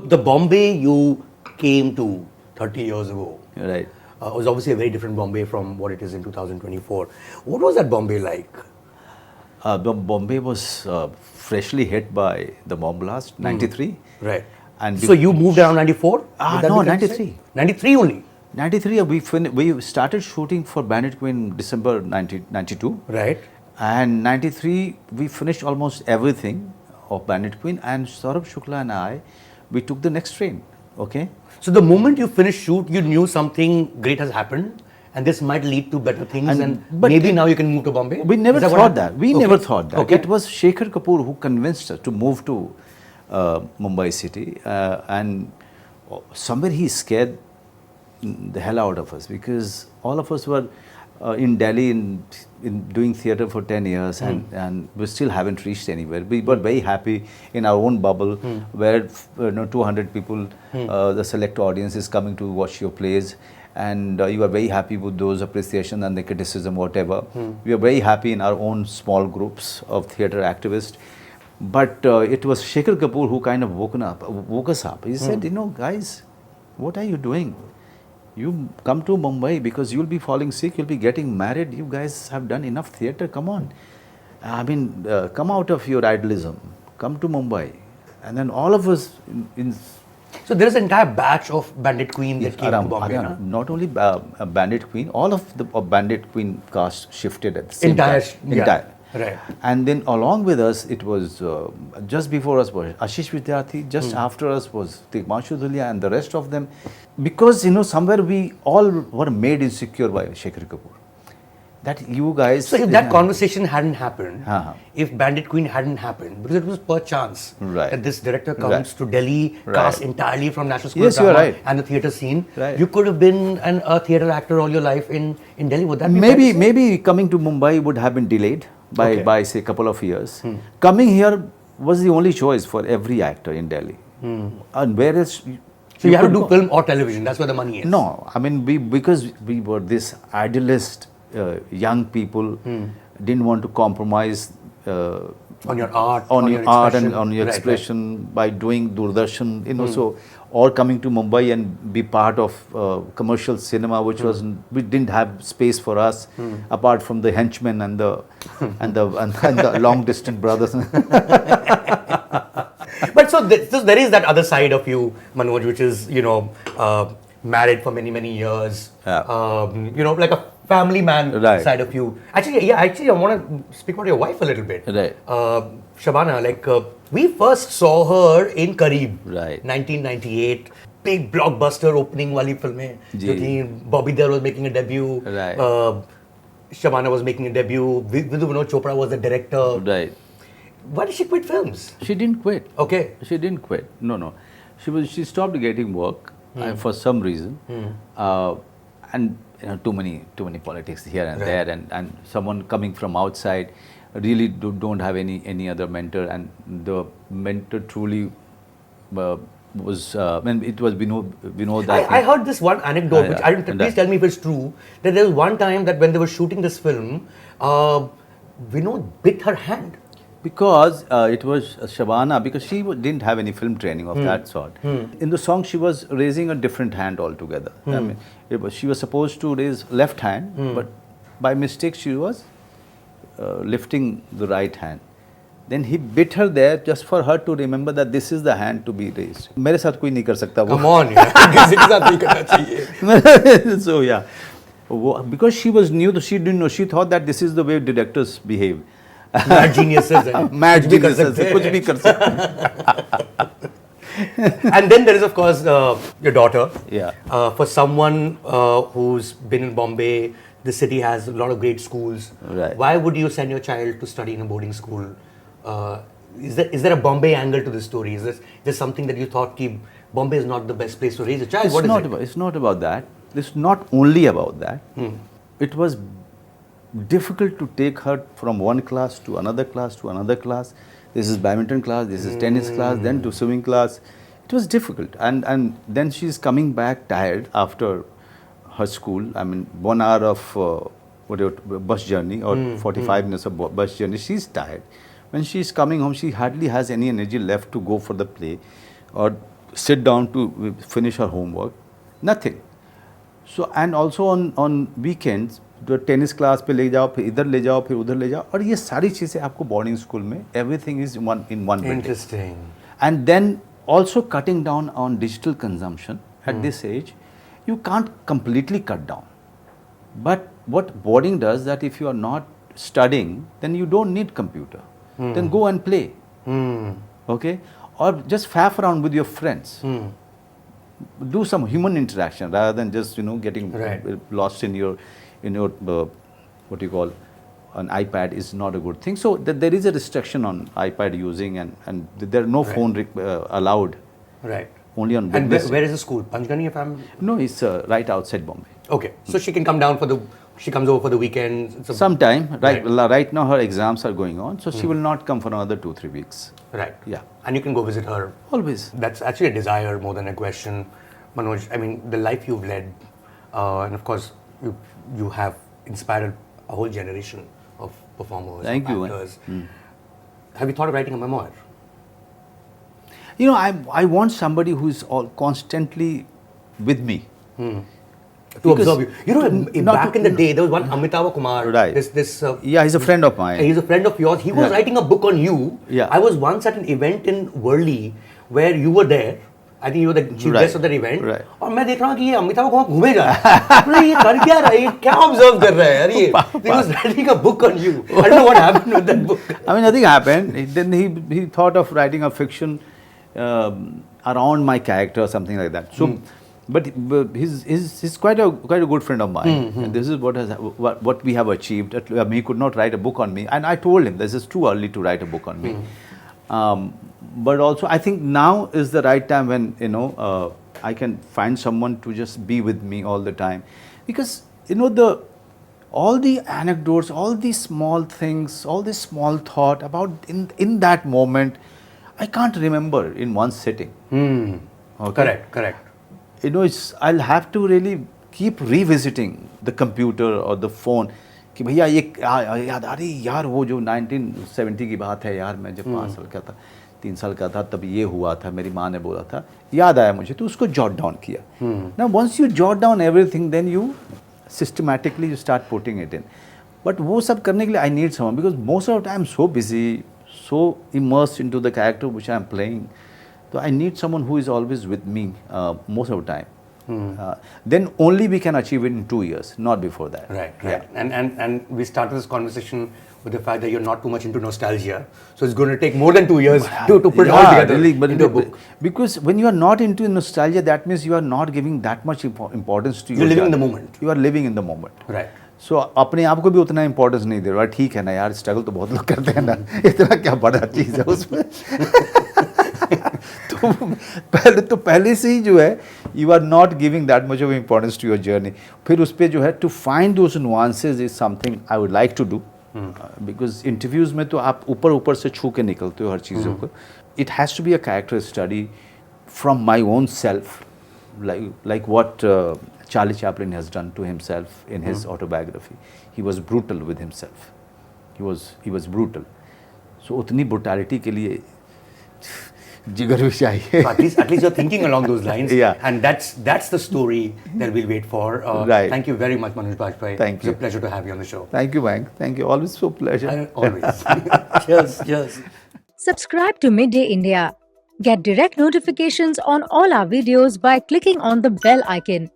the Bombay you came to 30 years ago Right. was obviously a very different Bombay from what it is in 2024. What was that Bombay like? Bombay was freshly hit by the bomb blast, 93. Right. And So you moved around 94? no, 93. 93 only? 93, we started shooting for Bandit Queen December 92. Right. And 93, we finished almost everything of Bandit Queen. And Saurabh Shukla and I, we took the next train. Okay? So the moment you finished shoot, you knew something great has happened and this might lead to better things but maybe now you can move to Bombay? We never thought that. We never thought that. Okay. It was Shekhar Kapoor who convinced us to move to Mumbai city and somewhere he scared the hell out of us because all of us were in Delhi in doing theatre for 10 years and we still haven't reached anywhere. We were very happy in our own bubble where 200 people, the select audience is coming to watch your plays and you are very happy with those appreciation and the criticism, whatever. We are very happy in our own small groups of theatre activists. But it was Shekhar Kapoor who kind of woke us up. He said, guys, what are you doing? You come to Mumbai because you'll be falling sick, you'll be getting married. You guys have done enough theatre. Come on. I mean, come out of your idealism. Come to Mumbai. And then all of us So there is an entire batch of Bandit Queen that came to Bombay. Not only Bandit Queen, all of the Bandit Queen cast shifted at the same Entire. time. Right. And then along with us, it was just before us was Ashish Vidyarthi, just after us was Timanshu Dhulia and the rest of them. Because, somewhere we all were made insecure by Shekhar Kapoor. That you guys... So if that conversation hadn't happened, if Bandit Queen hadn't happened, because it was per chance that this director comes to Delhi, cast entirely from National School of Drama and the theatre scene, you could have been a theatre actor all your life in Delhi. Would that be maybe coming to Mumbai would have been delayed by say a couple of years. Coming here was the only choice for every actor in Delhi. And whereas... So you have to do film or television, that's where the money is. No, I mean, because we were this idealist young people, didn't want to compromise on your art, on your art and on your expression by doing Doordarshan, so or coming to Mumbai and be part of commercial cinema, which we didn't have space for us apart from the henchmen and the long distant brothers. But so there is that other side of you, Manoj, which is married for many years, like a family man side of you. Actually, I want to speak about your wife a little bit. Right. Shabana, we first saw her in Kareeb, right. 1998. Big blockbuster opening wali filmein. Bobby Deol was making a debut. Right. Shabana was making a debut. Vidhu Vinod Chopra was the director. Right. Why did she quit films? She didn't quit. Okay. She didn't quit. No. She stopped getting work for some reason. And too many politics here and there, and someone coming from outside really don't have any other mentor, and the mentor truly was it was Vinod. I heard this one anecdote, which please tell me if it's true, that there was one time that when they were shooting this film, Vinod bit her hand. Because it was Shabana, because she didn't have any film training of that sort. In the song, she was raising a different hand altogether. I mean, she was supposed to raise left hand, but by mistake she was lifting the right hand. Then he bit her there just for her to remember that this is the hand to be raised. मेरे साथ कोई नहीं कर सकता वो. Come on, किसी के साथ नहीं करना चाहिए. So yeah, because she was new, she didn't know. She thought that this is the way directors behave. Mad geniuses. Mad geniuses. कुछ भी कर सकते. And then there is, of course, your daughter. Yeah. For someone who's been in Bombay, the city has a lot of great schools. Right. Why would you send your child to study in a boarding school? Is there a Bombay angle to this story? Is there something that you thought Bombay is not the best place to raise a child? It's not about that. It's not only about that. It was difficult to take her from one class to another class to another class. This is badminton class, this is tennis class, then to swimming class. It was difficult. And then she's coming back tired after her school. I mean, 1 hour of bus journey or 45 minutes of bus journey. She's tired. When she's coming home, she hardly has any energy left to go for the play or sit down to finish her homework. Nothing. So and also on weekends, तो tennis class पे ले जाओ, फिर इधर ले जाओ, फिर उधर ले जाओ, और ये सारी चीज़ें आपको बोर्डिंग स्कूल में everything is in one building. Interesting. And then also cutting down on digital consumption at this age, you can't completely cut down. But what boarding does that if you are not studying, then you don't need computer. Then go and play. Okay, or just faff around with your friends. Do some human interaction rather than just getting lost in your what you call an iPad is not a good thing. So there is a restriction on iPad using, and there are no phone allowed. Right. Only on. And where is the school? Panchgani, if I'm. No, it's right outside Bombay. Okay, so she can come down she comes over for the weekend. Sometime, right now her exams are going on, so she will not come for another 2-3 weeks. Right. Yeah. And you can go visit her. Always. That's actually a desire more than a question. Manoj, I mean, the life you've led, and of course, you have inspired a whole generation of performers, Thank you. actors. Have you thought of writing a memoir? I want somebody who is constantly with me. To observe you. Back in the day, there was one Amitabh Kumar. Right. He's a friend of mine. He's a friend of yours. He was writing a book on you. Yeah. I was once at an event in Worli where you were there. I think you were the chief guest of that event. Right. और मैं देख रहा हूँ कि ये अमिताभ कुमार घूमे जा रहा है। ये कर क्या रहा है? ये क्या observe कर रहा है यार ये? He was writing a book on you. I don't know what happened with that book. I mean, nothing happened. Then he thought of writing a fiction around my character or something like that. So, but he's quite a good friend of mine. And this is what we have achieved. He could not write a book on me, and I told him this is too early to write a book on me. But also, I think now is the right time when I can find someone to just be with me all the time, because all the anecdotes, all these small things, all this small thought about in that moment, I can't remember in one sitting. Okay? Correct. I'll have to really keep revisiting the computer or the phone. कि भैया ये याद आ रही यार वो जो 1970 की बात है यार, मैं जब 5 साल का था 3 साल का था तब ये हुआ था, मेरी माँ ने बोला था, याद आया मुझे, तो उसको jot down किया. Now once you jot down everything, then you systematically you start putting it in. But वो सब करने के लिए I need someone, because most of the time I'm so busy, so immersed into the character which I'm playing. So I need someone who is always with me most of the time. Then only we can achieve it in 2 years, not before that. Right. And we started this conversation with the fact that you're not too much into nostalgia. So it's going to take more than 2 years to put it all together into a book. Because when you are not into nostalgia, that means you are not giving that much importance to your You're living in the moment. You are living in the moment. Right. So अपने आप को भी उतना importance नहीं दे रहा, ठीक है ना यार, स्ट्रगल तो बहुत लोग करते हैं ना, इतना क्या बड़ा चीज़ है उसमें. तो पहले से ही जो है, you are not giving that much of importance to your journey. फिर उस पे जो है, to find those nuances is something I would like to do. Because interviews में तो आप ऊपर से छू के निकलते हो हर चीज़ों को. It has to be a character study from my own self, like what Charlie Chaplin has done to himself in his autobiography. He was brutal with himself. He was brutal. So उतनी brutality के लिए जिगर भी चाहिए. So at least you're thinking along those lines. Yeah. And that's the story that we'll wait for. Right. Thank you very much, Manoj Bajpayee. Thank you. It's a pleasure to have you on the show. Thank you, Mayank. Thank you. Always so pleasure. Always. Cheers. Subscribe to Midday India. Get direct notifications on all our videos by clicking on the bell icon.